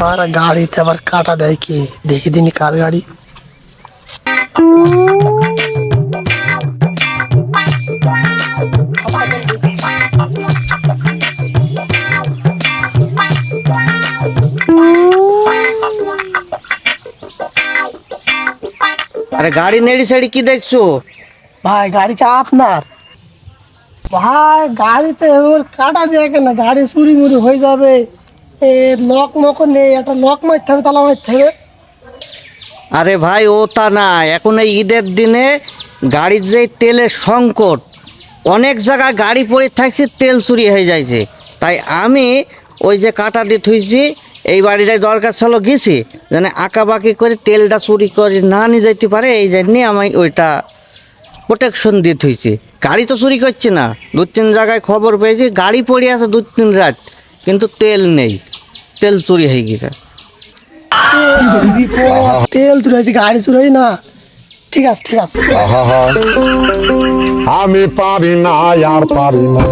আর গাড়িতে আবার কাটা দেয় কি দেখি দিনি কার গাড়ি। আরে গাড়ি নেড়ি সেড়ি কি দেখছো? ভাই গাড়িটা আপনার? ভাই গাড়িতে ওর কাটা দেয় কেন? গাড়ি চুরি মুড়ি হয়ে যাবে, এ লক মক নেই, একটা লক মারতে হবে, তালা মারতে হবে। আরে ভাই ও তা না, এখন এই ঈদের দিনে গাড়ির যে তেলের সংকট, অনেক জায়গায় গাড়ি পড়ে থাকছে, তেল চুরি হয়ে যাইছে। তাই আমি ওই যে কাটা দিয়ে থুইছি, এই বাড়িটায় দরকার ছিল গেছি যেন আঁকাবাকি করে তেলটা চুরি করে না নিয়ে যাইতে পারে, এই জন্যে আমি ওইটা প্রোটেকশন দিয়ে থুইছি। গাড়ি তো চুরি করছে না, 2-3 জায়গায় খবর পেয়েছি গাড়ি পড়ে আছে 2-3 রাত, কিন্তু তেল নেই, তেল চুরি হয়ে গেছে। তেল চুরি হয়েছে, গাড়ি চুরি হয় না। ঠিক আছে ঠিক আছে। আমি পারি না আর পারি না।